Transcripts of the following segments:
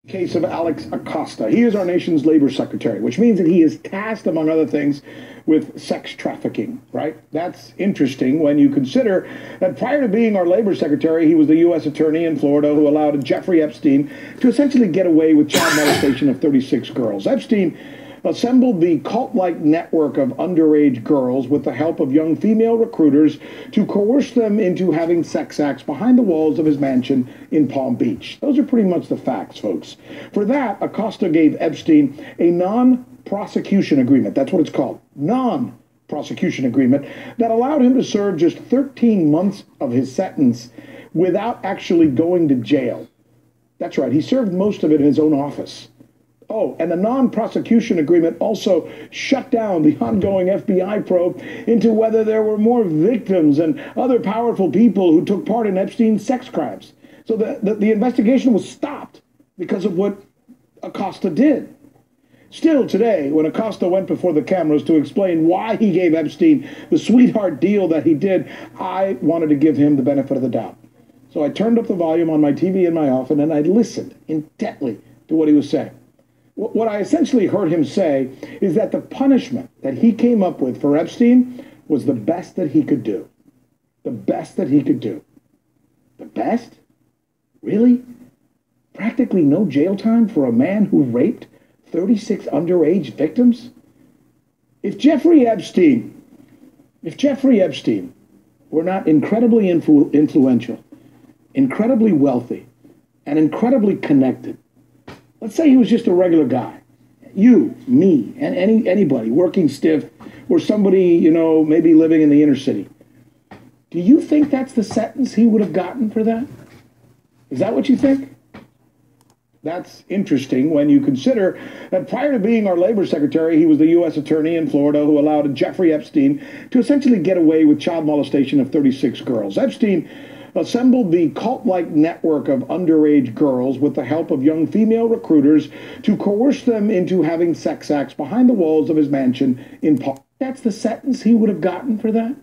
Case of Alex Acosta. He is our nation's labor secretary, which means that he is tasked, among other things, with sex trafficking, right? That's interesting when you consider that prior to being our labor secretary, he was the U.S. attorney in Florida who allowed Jeffrey Epstein to essentially get away with child molestation of 36 girls. Epstein assembled the cult-like network of underage girls with the help of young female recruiters to coerce them into having sex acts behind the walls of his mansion in Palm Beach. Those are pretty much the facts, folks. For that, Acosta gave Epstein a non-prosecution agreement. That's what it's called. Non-prosecution agreement that allowed him to serve just 13 months of his sentence without actually going to jail. That's right. He served most of it in his own office. Oh, and the non-prosecution agreement also shut down the ongoing FBI probe into whether there were more victims and other powerful people who took part in Epstein's sex crimes. So the investigation was stopped because of what Acosta did. Still today, when Acosta went before the cameras to explain why he gave Epstein the sweetheart deal that he did, I wanted to give him the benefit of the doubt. So I turned up the volume on my TV in my office and I listened intently to what he was saying. What I essentially heard him say is that the punishment that he came up with for Epstein was the best that he could do. The best that he could do. The best? Really? Practically no jail time for a man who raped 36 underage victims? If Jeffrey Epstein were not incredibly influential, incredibly wealthy, and incredibly connected, let's say he was just a regular guy. You, me, and anybody working stiff, or somebody, maybe living in the inner city. Do you think that's the sentence he would have gotten for that? Is that what you think? That's interesting when you consider that prior to being our labor secretary, he was the U.S. attorney in Florida who allowed Jeffrey Epstein to essentially get away with child molestation of 36 girls. Epstein assembled the cult-like network of underage girls with the help of young female recruiters to coerce them into having sex acts behind the walls of his mansion in Palm. That's the sentence he would have gotten for that?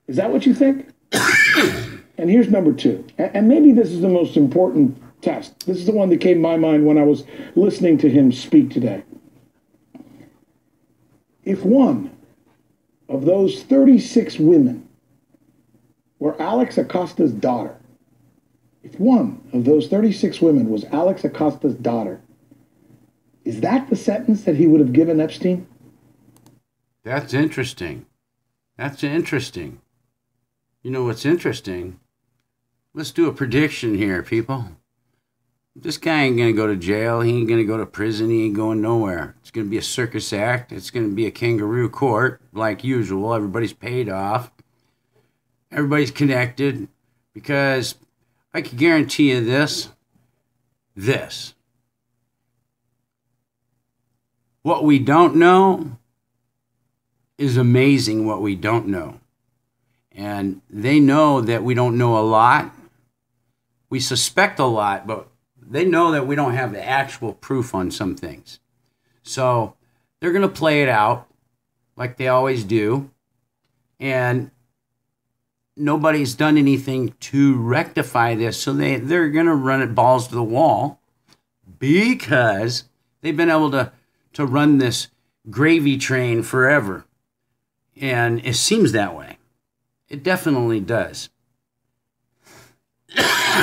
Is that what you think? And here's number two. And maybe this is the most important test. This is the one that came to my mind when I was listening to him speak today. If one of those 36 women were Alex Acosta's daughter, if one of those 36 women was Alex Acosta's daughter, is that the sentence that he would have given Epstein? That's interesting. That's interesting. You know what's interesting? Let's do a prediction here, people. This guy ain't going to go to jail. He ain't going to go to prison. He ain't going nowhere. It's going to be a circus act. It's going to be a kangaroo court, like usual. Everybody's paid off. Everybody's connected, because I can guarantee you this. What we don't know is amazing what we don't know. And they know that we don't know a lot. We suspect a lot, but they know that we don't have the actual proof on some things. So they're going to play it out like they always do. And nobody's done anything to rectify this, so they're going to run it balls to the wall because they've been able to run this gravy train forever. And it seems that way. It definitely does.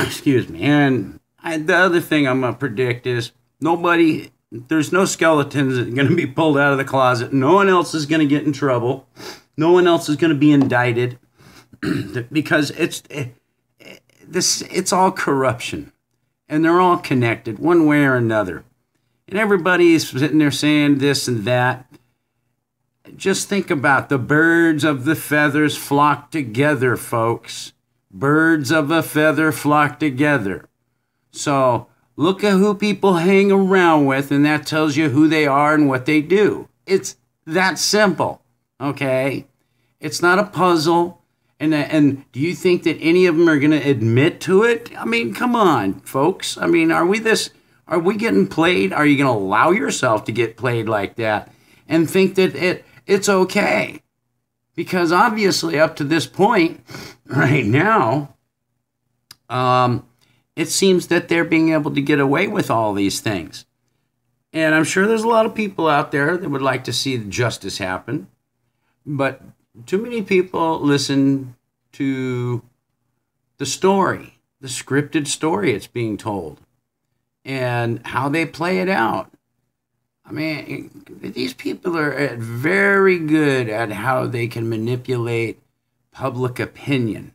Excuse me. And the other thing I'm going to predict is there's no skeletons that are going to be pulled out of the closet. No one else is going to get in trouble. No one else is going to be indicted. Because it's all corruption, and they're all connected one way or another, and everybody's sitting there saying this and that. Just think about the birds of the feathers flock together, folks. Birds of a feather flock together. So look at who people hang around with, and that tells you who they are and what they do. It's that simple, okay? It's not a puzzle. And do you think that any of them are going to admit to it? I mean, come on, folks. I mean, are we getting played? Are you going to allow yourself to get played like that and think that it's okay? Because obviously up to this point right now, it seems that they're being able to get away with all these things. And I'm sure there's a lot of people out there that would like to see justice happen. But too many people listen to the story, the scripted story it's being told, and how they play it out. I mean, these people are very good at how they can manipulate public opinion.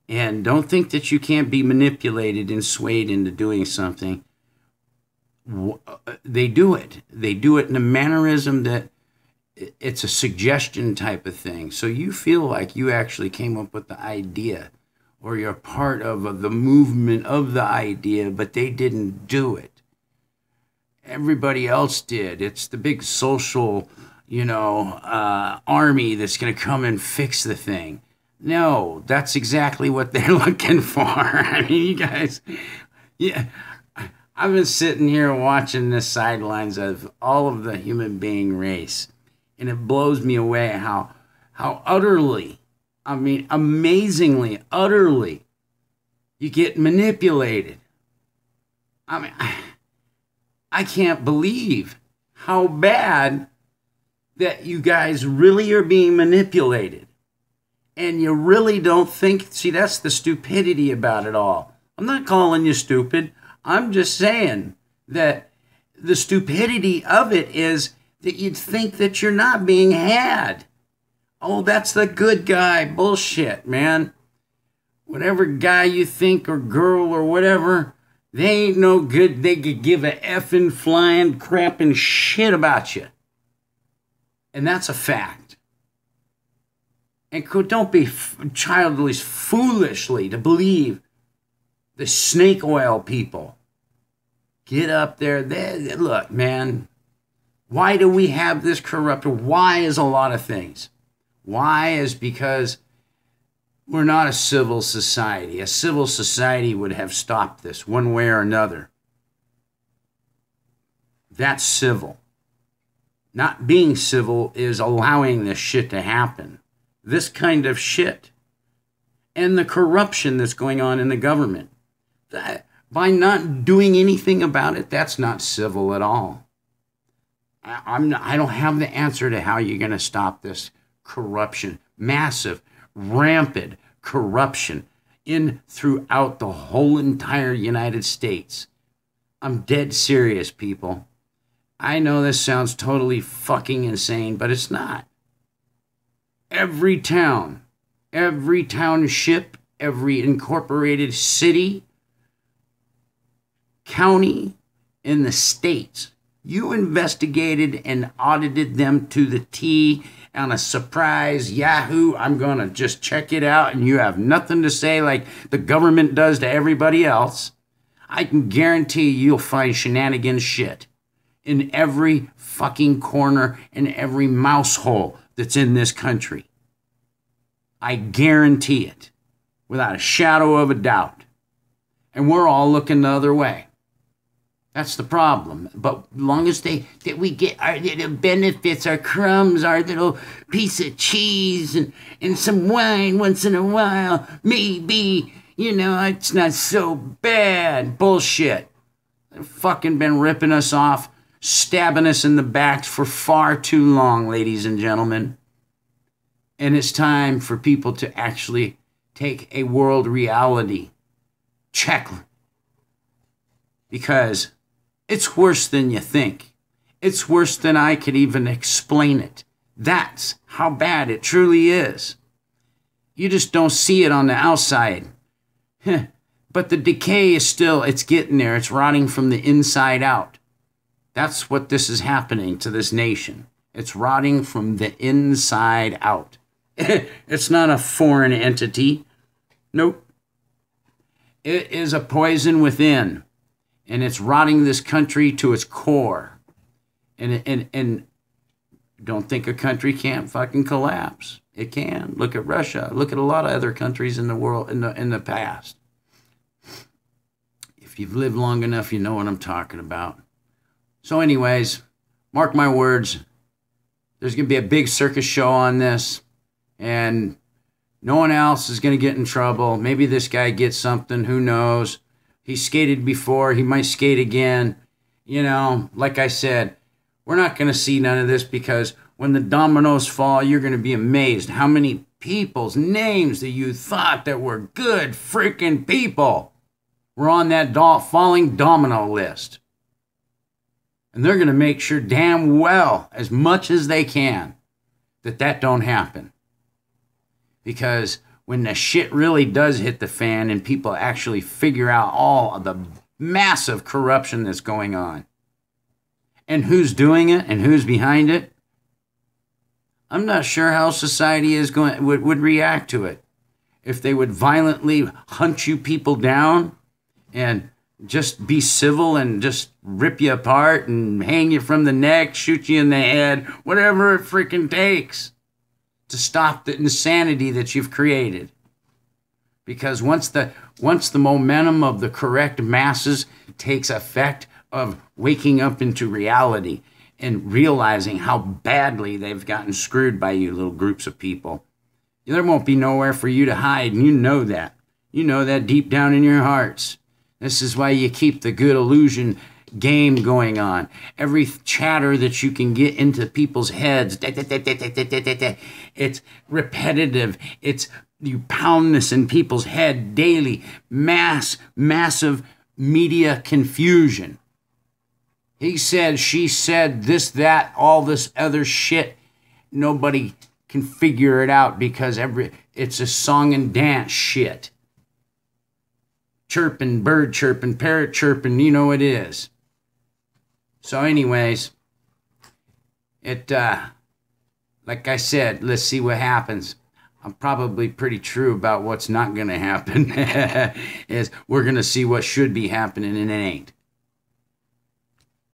And don't think that you can't be manipulated and swayed into doing something. They do it. They do it in a mannerism that it's a suggestion type of thing. So you feel like you actually came up with the idea, or you're part of the movement of the idea, but they didn't do it. Everybody else did. It's the big social, army that's going to come and fix the thing. No, that's exactly what they're looking for. I mean, you guys, yeah. I've been sitting here watching the sidelines of all of the human being race, and it blows me away how utterly, I mean, amazingly, utterly, you get manipulated. I mean, I can't believe how bad that you guys really are being manipulated. And you really don't think, see, that's the stupidity about it all. I'm not calling you stupid. I'm just saying that the stupidity of it is that you'd think that you're not being had. Oh, that's the good guy. Bullshit, man. Whatever guy you think or girl or whatever, they ain't no good. They could give a effing flying crapping shit about you. And that's a fact. And don't be childish, foolishly to believe the snake oil people. Get up there. Look, man, why do we have this corruption? Why is a lot of things? Why is because we're not a civil society. A civil society would have stopped this one way or another. That's civil. Not being civil is allowing this shit to happen. This kind of shit. And the corruption that's going on in the government. By not doing anything about it, that's not civil at all. I don't have the answer to how you're going to stop this corruption. Massive, rampant corruption throughout the whole entire United States. I'm dead serious, people. I know this sounds totally fucking insane, but it's not. Every town, every township, every incorporated city, county in the states, you investigated and audited them to the T on a surprise Yahoo. I'm going to just check it out, and you have nothing to say like the government does to everybody else. I can guarantee you'll find shenanigans shit in every fucking corner and every mouse hole that's in this country. I guarantee it without a shadow of a doubt. And we're all looking the other way. That's the problem. But as long as that we get our little benefits, our crumbs, our little piece of cheese and some wine once in a while, maybe, it's not so bad. Bullshit. They've fucking been ripping us off, stabbing us in the backs for far too long, ladies and gentlemen. And it's time for people to actually take a world reality check. Because it's worse than you think. It's worse than I could even explain it. That's how bad it truly is. You just don't see it on the outside. But the decay is still, it's getting there. It's rotting from the inside out. That's what this is happening to this nation. It's rotting from the inside out. It's not a foreign entity. Nope. It is a poison within. And it's rotting this country to its core. And don't think a country can't fucking collapse. It can. Look at Russia. Look at a lot of other countries in the world in the past. If you've lived long enough, you know what I'm talking about. So anyways, mark my words. There's going to be a big circus show on this. And no one else is going to get in trouble. Maybe this guy gets something. Who knows? He skated before. He might skate again. You know, like I said, we're not going to see none of this, because when the dominoes fall, you're going to be amazed how many people's names that you thought that were good freaking people were on that falling domino list. And they're going to make sure damn well, as much as they can, that don't happen. Because when the shit really does hit the fan and people actually figure out all of the massive corruption that's going on, and who's doing it and who's behind it, I'm not sure how society would react to it. If they would violently hunt you people down and just be civil and just rip you apart and hang you from the neck, shoot you in the head, whatever it freaking takes to stop the insanity that you've created. Because once the momentum of the correct masses takes effect of waking up into reality and realizing how badly they've gotten screwed by you little groups of people, there won't be nowhere for you to hide, and you know that. You know that deep down in your hearts. This is why you keep the good illusion game going on. Every chatter that you can get into people's heads, it's repetitive. It's you pound this in people's head daily. Massive media confusion. He said, she said, this, that, all this other shit. Nobody can figure it out because it's a song and dance shit. Chirping, bird chirping, parrot chirping, you know it is. So anyways, like I said, let's see what happens. I'm probably pretty true about what's not going to happen. Is we're going to see what should be happening and it ain't.